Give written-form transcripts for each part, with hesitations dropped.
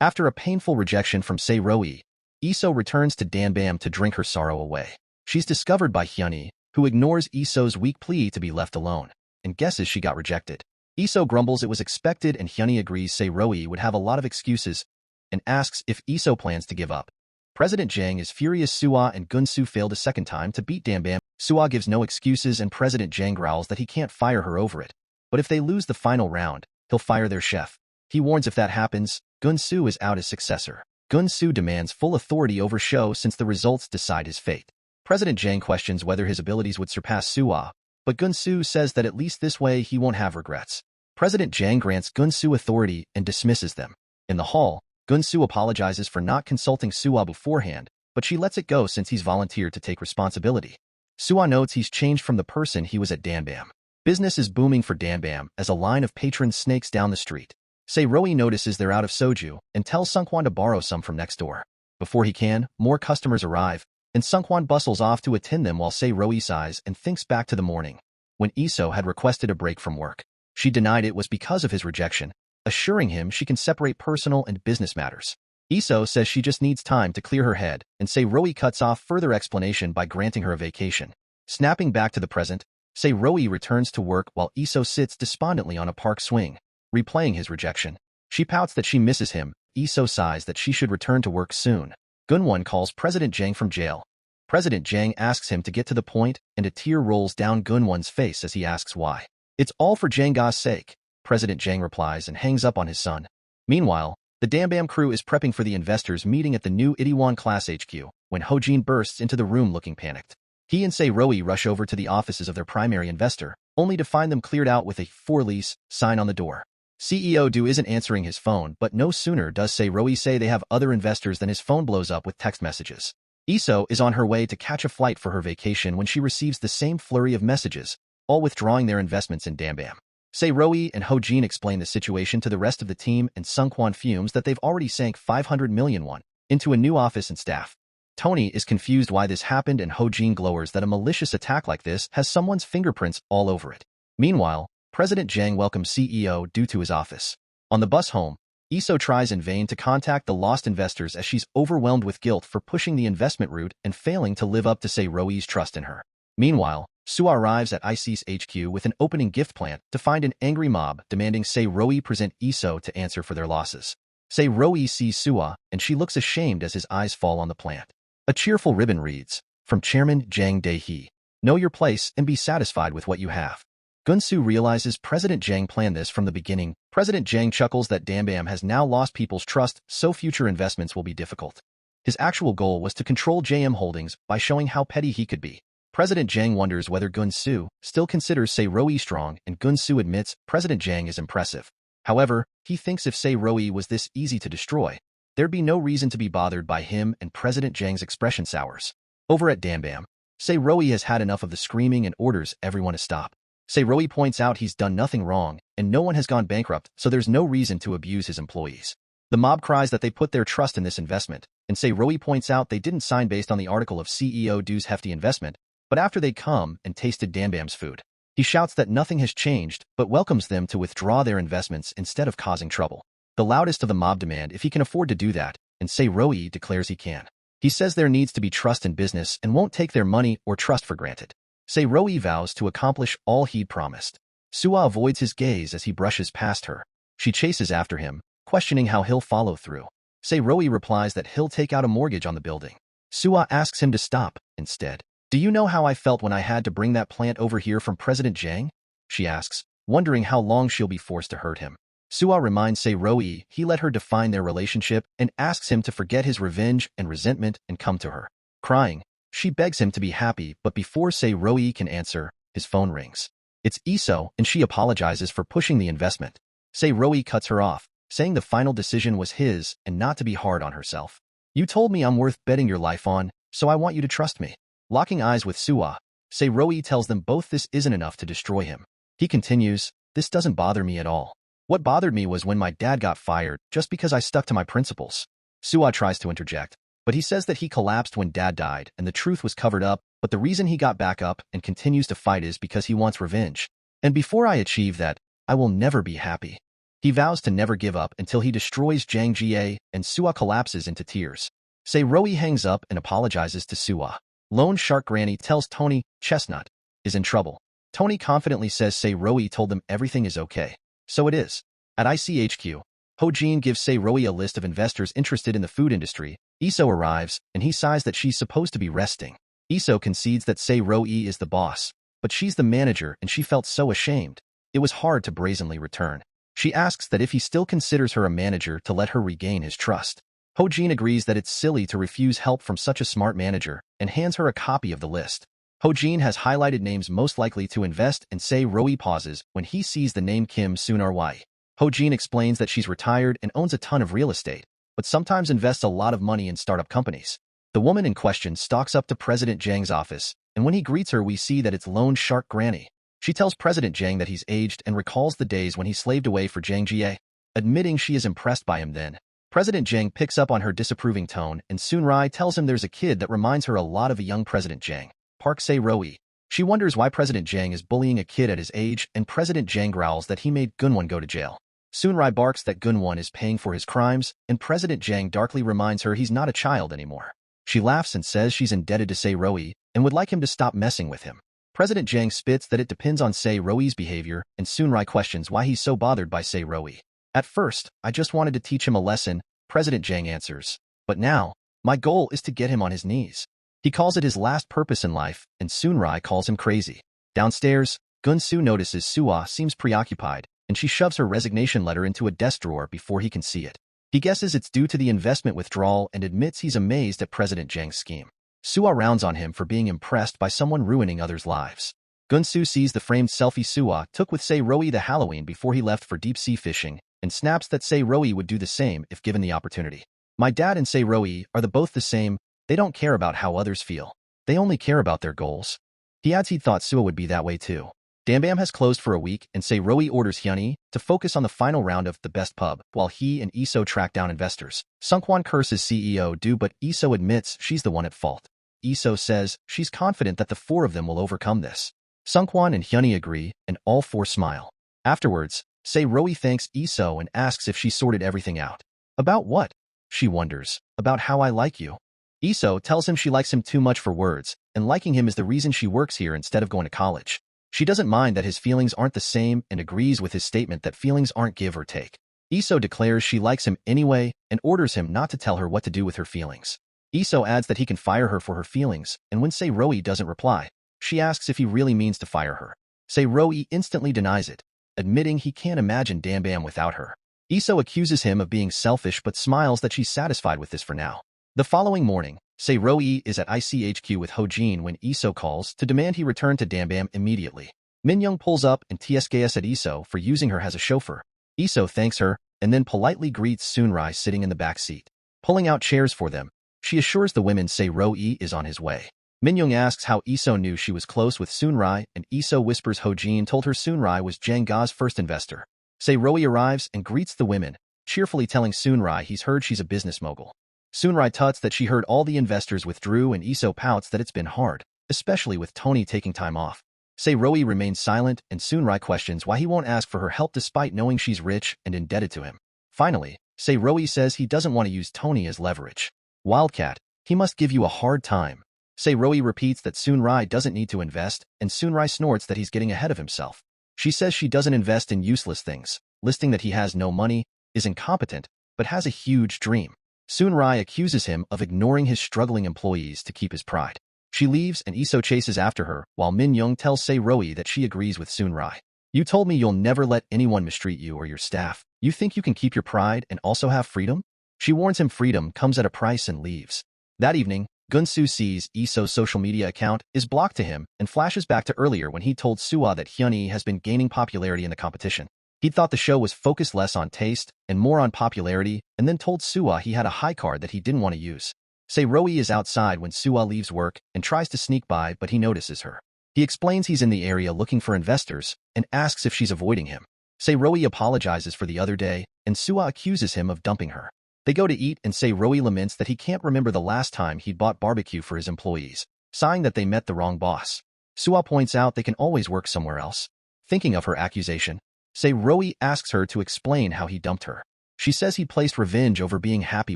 After a painful rejection from Se-roi, Iso returns to Danbam to drink her sorrow away. She's discovered by Hyunhee, who ignores Iso's weak plea to be left alone, and guesses she got rejected. Iso grumbles it was expected and Hyunhee agrees Se-roi would have a lot of excuses and asks if Iso plans to give up. President Jang is furious Suwa and Gunsu failed a second time to beat Danbam. Suwa gives no excuses and President Jang growls that he can't fire her over it. But if they lose the final round, he'll fire their chef. He warns if that happens, Gunsu is out as successor. Gunsu demands full authority over Sho since the results decide his fate. President Jang questions whether his abilities would surpass Suwa, but Gunsu says that at least this way he won't have regrets. President Jang grants Gunsu authority and dismisses them. In the hall, Gunsu apologizes for not consulting Suwa beforehand, but she lets it go since he's volunteered to take responsibility. Suwa notes he's changed from the person he was at Danbam. Business is booming for Danbam as a line of patrons snakes down the street. Se-roi notices they're out of soju and tells Sungkwan to borrow some from next door. Before he can, more customers arrive, and Sungkwan bustles off to attend them while Se-roi sighs and thinks back to the morning when Iso had requested a break from work. She denied it was because of his rejection, assuring him she can separate personal and business matters. Iso says she just needs time to clear her head, and Se-roi cuts off further explanation by granting her a vacation. Snapping back to the present, Se-roi returns to work while Iso sits despondently on a park swing, replaying his rejection. She pouts that she misses him. Iso sighs that she should return to work soon. Gunwon calls President Jang from jail. President Jang asks him to get to the point, and a tear rolls down Gunwon's face as he asks why. It's all for Jang-ga's sake, President Jang replies and hangs up on his son. Meanwhile, the Danbam crew is prepping for the investors' meeting at the new Itaewon Class HQ when Ho-jin bursts into the room looking panicked. He and Se-roi rush over to the offices of their primary investor, only to find them cleared out with a "for lease" sign on the door. CEO Do isn't answering his phone, but no sooner does Se-roi say they have other investors than his phone blows up with text messages. Iso is on her way to catch a flight for her vacation when she receives the same flurry of messages, all withdrawing their investments in Danbam. Se-roi and Ho-jin explain the situation to the rest of the team and Sungkwan fumes that they've already sank 500 million won into a new office and staff. Tony is confused why this happened and Ho-jin glowers that a malicious attack like this has someone's fingerprints all over it. Meanwhile, President Jang welcomes CEO Do to his office. On the bus home, Iso tries in vain to contact the lost investors as she's overwhelmed with guilt for pushing the investment route and failing to live up to Se-roi's trust in her. Meanwhile, Suwa arrives at IC's HQ with an opening gift plant to find an angry mob demanding Se-roi present Iso to answer for their losses. Se-roi sees Suwa, and she looks ashamed as his eyes fall on the plant. A cheerful ribbon reads, "From Chairman Jang Dae-hee. Know your place and be satisfied with what you have." Gunsu realizes President Jang planned this from the beginning. President Jang chuckles that Danbam has now lost people's trust, so future investments will be difficult. His actual goal was to control JM Holdings by showing how petty he could be. President Jang wonders whether Gunsu still considers Se-roi strong, and Gunsu admits President Jang is impressive. However, he thinks if Se-roi was this easy to destroy, there'd be no reason to be bothered by him, and President Jang's expression sours. Over at Danbam, Se-roi has had enough of the screaming and orders everyone to stop. Se-roi points out he's done nothing wrong, and no one has gone bankrupt, so there's no reason to abuse his employees. The mob cries that they put their trust in this investment, and Se-roi points out they didn't sign based on the article of CEO Do's hefty investment, but after they come and tasted Danbam's food. He shouts that nothing has changed, but welcomes them to withdraw their investments instead of causing trouble. The loudest of the mob demand if he can afford to do that, and Se-roi declares he can. He says there needs to be trust in business and won't take their money or trust for granted. Se-roi vows to accomplish all he'd promised. Suwa avoids his gaze as he brushes past her. She chases after him, questioning how he'll follow through. Se-roi replies that he'll take out a mortgage on the building. Suwa asks him to stop, instead. "Do you know how I felt when I had to bring that plant over here from President Jang?" she asks, wondering how long she'll be forced to hurt him. Suwa reminds Se-roi he let her define their relationship and asks him to forget his revenge and resentment and come to her. Crying, she begs him to be happy, but before Se-roi can answer, his phone rings. It's Iso, and she apologizes for pushing the investment. Se-roi cuts her off, saying the final decision was his and not to be hard on herself. "You told me I'm worth betting your life on, so I want you to trust me." Locking eyes with Suwa, Se-roi tells them both this isn't enough to destroy him. He continues, "This doesn't bother me at all. What bothered me was when my dad got fired just because I stuck to my principles." Suwa tries to interject, but he says that he collapsed when Dad died and the truth was covered up, but the reason he got back up and continues to fight is because he wants revenge. "And before I achieve that, I will never be happy." He vows to never give up until he destroys Jang Jie, and Suwa collapses into tears. Se-Roi hangs up and apologizes to Suwa. Lone Shark Granny tells Tony Chestnut is in trouble. Tony confidently says Se-Roi told them everything is okay. So it is. At ICHQ, Ho-Jin gives Se-Roi a list of investors interested in the food industry. Iso arrives, and he sighs that she's supposed to be resting. Iso concedes that Se-Roi is the boss, but she's the manager and she felt so ashamed. It was hard to brazenly return. She asks that if he still considers her a manager to let her regain his trust. Ho-Jin agrees that it's silly to refuse help from such a smart manager and hands her a copy of the list. Ho-Jin has highlighted names most likely to invest, and Se-Roi pauses when he sees the name Kim Soon-Wai. Ho-Jin explains that she's retired and owns a ton of real estate, but sometimes invests a lot of money in startup companies. The woman in question stalks up to President Jang's office, and when he greets her we see that it's Lone Shark Granny. She tells President Jang that he's aged and recalls the days when he slaved away for Jang Jie. Admitting she is impressed by him then, President Jang picks up on her disapproving tone, and Soon-Rai tells him there's a kid that reminds her a lot of a young President Jang, Park Se-Roi. She wonders why President Jang is bullying a kid at his age, and President Jang growls that he made Gunwon go to jail. Soon-Rai barks that Gunwon is paying for his crimes, and President Jang darkly reminds her he's not a child anymore. She laughs and says she's indebted to Se-Roi and would like him to stop messing with him. President Jang spits that it depends on Se-Roi's behavior, and Soon-Rai questions why he's so bothered by Se-Roi. At first, I just wanted to teach him a lesson, President Jang answers. But now, my goal is to get him on his knees. He calls it his last purpose in life, and Soon-Rai calls him crazy. Downstairs, Gun-Soo notices Suwa seems preoccupied, and she shoves her resignation letter into a desk drawer before he can see it. He guesses it's due to the investment withdrawal and admits he's amazed at President Jang's scheme. Suwa rounds on him for being impressed by someone ruining others' lives. Gun-Soo sees the framed selfie Suwa took with Se-Roi the Halloween before he left for deep-sea fishing, and snaps that Se-Roi would do the same if given the opportunity. My dad and Se-Roi are both the same. They don't care about how others feel. They only care about their goals. He adds he thought Suwa would be that way too. Dambam has closed for a week, and Se-Roi orders Hyuni to focus on the final round of The Best Pub, while he and Iso track down investors. Sungkwan curses CEO Do, but Iso admits she's the one at fault. Iso says she's confident that the four of them will overcome this. Sungkwan and Hyuni agree, and all four smile. Afterwards, Se-Roi thanks Iso and asks if she sorted everything out. About what? She wonders. About how I like you. Iso tells him she likes him too much for words, and liking him is the reason she works here instead of going to college. She doesn't mind that his feelings aren't the same and agrees with his statement that feelings aren't give or take. Iso declares she likes him anyway and orders him not to tell her what to do with her feelings. Iso adds that he can fire her for her feelings, and when Se-Roi doesn't reply, she asks if he really means to fire her. Se-Roi instantly denies it, admitting he can't imagine Dambam without her. Iso accuses him of being selfish but smiles that she's satisfied with this for now. The following morning, Se-Roi is at ICHQ with Ho-Jin when Iso calls to demand he return to Dambam immediately. Min-young pulls up and TSKS at Iso for using her as a chauffeur. Iso thanks her and then politely greets Soon-Rai sitting in the back seat. Pulling out chairs for them, she assures the women Se-Roi is on his way. Min-young asks how Iso knew she was close with Soon-Rai, and Iso whispers Ho-Jin told her Soon-Rai was Jang Ga's first investor. Se-Roi arrives and greets the women, cheerfully telling Soon-Rai he's heard she's a business mogul. Soon-Rai tuts that she heard all the investors withdrew, and Iso pouts that it's been hard, especially with Tony taking time off. Se-Roi remains silent, and Soon-Rai questions why he won't ask for her help despite knowing she's rich and indebted to him. Finally, Se-Roi says he doesn't want to use Tony as leverage. Wildcat, he must give you a hard time. Se-Roi repeats that Soon-Rai doesn't need to invest, and Soon-Rai snorts that he's getting ahead of himself. She says she doesn't invest in useless things, listing that he has no money, is incompetent, but has a huge dream. Soon-Rai accuses him of ignoring his struggling employees to keep his pride. She leaves and Iso chases after her, while Min-young tells Se-Roi that she agrees with Soon-Rai. You told me you'll never let anyone mistreat you or your staff. You think you can keep your pride and also have freedom? She warns him freedom comes at a price and leaves. That evening, Gun-Soo sees Iso's social media account is blocked to him and flashes back to earlier when he told Suwa that Hyuni has been gaining popularity in the competition. He thought the show was focused less on taste and more on popularity, and then told Suwa he had a high card that he didn't want to use. Se-Roi is outside when Suwa leaves work and tries to sneak by, but he notices her. He explains he's in the area looking for investors and asks if she's avoiding him. Se-Roi apologizes for the other day, and Suwa accuses him of dumping her. They go to eat, and Se-Roi laments that he can't remember the last time he'd bought barbecue for his employees, sighing that they met the wrong boss. Suwa points out they can always work somewhere else. Thinking of her accusation, Roi asks her to explain how he dumped her. She says he placed revenge over being happy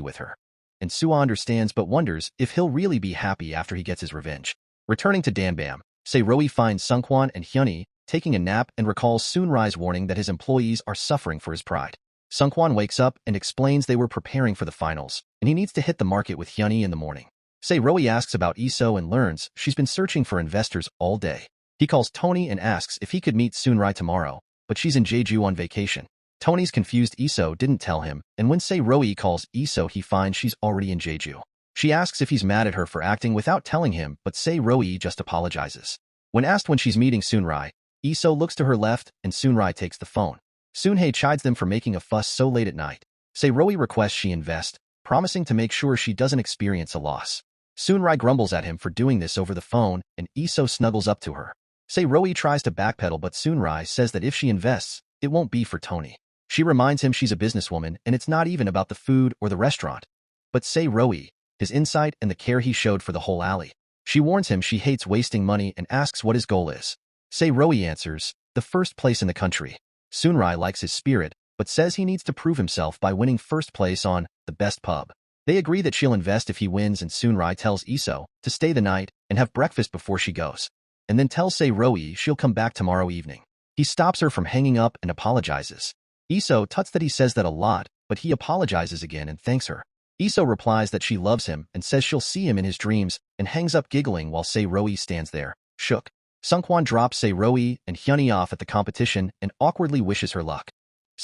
with her. And Suwa understands but wonders if he'll really be happy after he gets his revenge. Returning to Danbam, Roi finds Sungkwan and Hyunhee taking a nap and recalls Sunri's warning that his employees are suffering for his pride. Sungkwan wakes up and explains they were preparing for the finals, and he needs to hit the market with Hyunhee in the morning. Roi asks about Iso and learns she's been searching for investors all day. He calls Tony and asks if he could meet Sunri tomorrow, but she's in Jeju on vacation. Tony's confused Iso didn't tell him, and when Roi calls Iso he finds she's already in Jeju. She asks if he's mad at her for acting without telling him, but Roi just apologizes. When asked when she's meeting Sunri, Iso looks to her left and Sunri takes the phone. Sunhae chides them for making a fuss so late at night. Roi requests she invest, promising to make sure she doesn't experience a loss. Sunri grumbles at him for doing this over the phone, and Iso snuggles up to her. Roi tries to backpedal, but Sunri says that if she invests, it won't be for Tony. She reminds him she's a businesswoman and it's not even about the food or the restaurant, but Roi, his insight and the care he showed for the whole alley. She warns him she hates wasting money and asks what his goal is. Roi answers, the first place in the country. Sunri likes his spirit, but says he needs to prove himself by winning first place on the best pub. They agree that she'll invest if he wins, and Sunri tells Iso to stay the night and have breakfast before she goes, and then tells Roi she'll come back tomorrow evening. He stops her from hanging up and apologizes. Iso tuts that he says that a lot, but he apologizes again and thanks her. Iso replies that she loves him and says she'll see him in his dreams and hangs up giggling while Roi stands there, shook. Sungkwan drops Roi and Hyunhee off at the competition and awkwardly wishes her luck.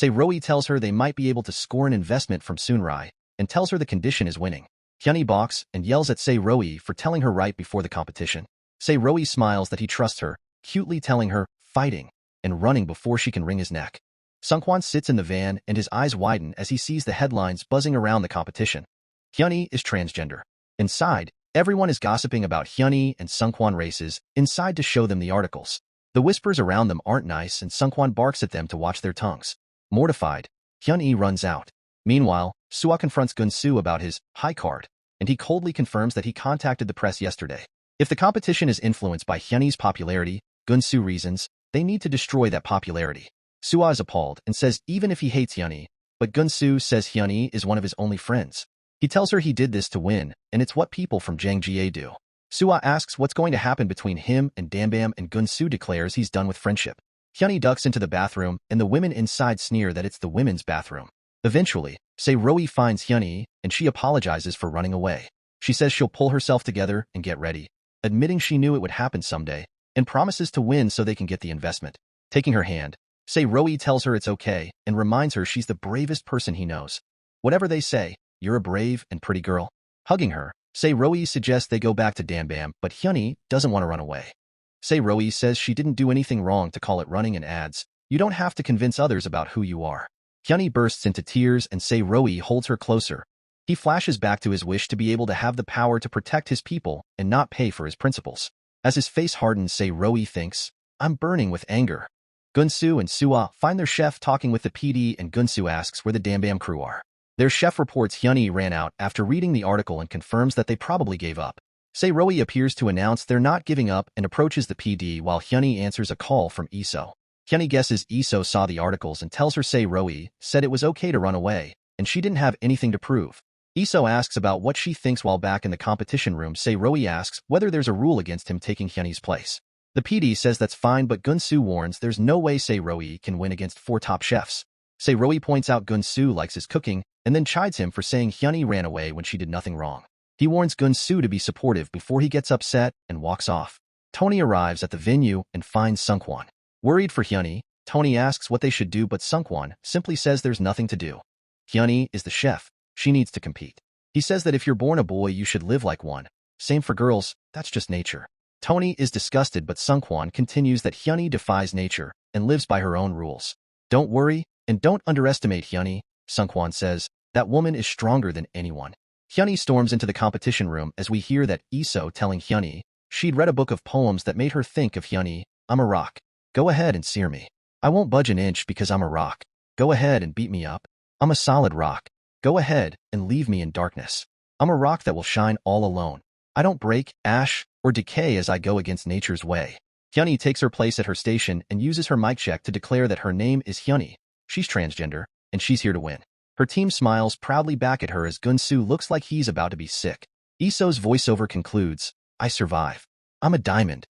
Roi tells her they might be able to score an investment from Sunri and tells her the condition is winning. Hyunhee balks and yells at Roi for telling her right before the competition. Roi smiles that he trusts her, cutely telling her, fighting, and running before she can wring his neck. Sungkwan sits in the van and his eyes widen as he sees the headlines buzzing around the competition. Hyunhee is transgender. Inside, everyone is gossiping about Hyunhee and Sungkwan races inside to show them the articles. The whispers around them aren't nice and Sungkwan barks at them to watch their tongues. Mortified, Hyunhee runs out. Meanwhile, Suwa confronts Gunsu about his high card, and he coldly confirms that he contacted the press yesterday. If the competition is influenced by Hyunhee's popularity, Gunsu reasons, they need to destroy that popularity. Suwa is appalled and says even if he hates Hyunhee, but Gunsu says Hyunhee is one of his only friends. He tells her he did this to win, and it's what people from Jangjie do. Suwa asks what's going to happen between him and Danbam, and Gunsu declares he's done with friendship. Hyunhee ducks into the bathroom, and the women inside sneer that it's the women's bathroom. Eventually, Roi finds Hyunhee, and she apologizes for running away. She says she'll pull herself together and get ready, admitting she knew it would happen someday, and promises to win so they can get the investment. Taking her hand, Roi tells her it's okay and reminds her she's the bravest person he knows. Whatever they say, you're a brave and pretty girl. Hugging her, Roi suggests they go back to Danbam, but Hyunhee doesn't want to run away. Roi says she didn't do anything wrong to call it running and adds, you don't have to convince others about who you are. Hyunhee bursts into tears and Roi holds her closer. He flashes back to his wish to be able to have the power to protect his people and not pay for his principles. As his face hardens, Roi thinks, I'm burning with anger. Gunsu and Suwa find their chef talking with the PD, and Gunsu asks where the Danbam crew are. Their chef reports Hyunhee ran out after reading the article and confirms that they probably gave up. Roi appears to announce they're not giving up and approaches the PD while Hyunhee answers a call from Iso. Hyunhee guesses Iso saw the articles and tells her Roi said it was okay to run away, and she didn't have anything to prove. Iso asks about what she thinks while back in the competition room. Roi asks whether there's a rule against him taking Hyunhee's place. The PD says that's fine, but Gunsu warns there's no way Roi can win against 4 top chefs. Roi points out Gunsu likes his cooking and then chides him for saying Hyunhee ran away when she did nothing wrong. He warns Gunsu to be supportive before he gets upset and walks off. Tony arrives at the venue and finds Sungkwan. Worried for Hyunhee, Tony asks what they should do, but Sungkwan simply says there's nothing to do. Hyunhee is the chef. She needs to compete. He says that if you're born a boy, you should live like one. Same for girls, that's just nature. Tony is disgusted, but Sungkwan continues that Hyunhee defies nature and lives by her own rules. Don't worry, and don't underestimate Hyunhee, Sungkwan says. That woman is stronger than anyone. Hyunhee storms into the competition room as we hear that Iso telling Hyunhee she'd read a book of poems that made her think of Hyunhee. I'm a rock. Go ahead and sear me. I won't budge an inch because I'm a rock. Go ahead and beat me up. I'm a solid rock. Go ahead and leave me in darkness. I'm a rock that will shine all alone. I don't break, ash, or decay as I go against nature's way. Hyunhee takes her place at her station and uses her mic check to declare that her name is Hyunhee. She's transgender, and she's here to win. Her team smiles proudly back at her as Gunsu looks like he's about to be sick. Iso's voiceover concludes, "I survive. I'm a diamond.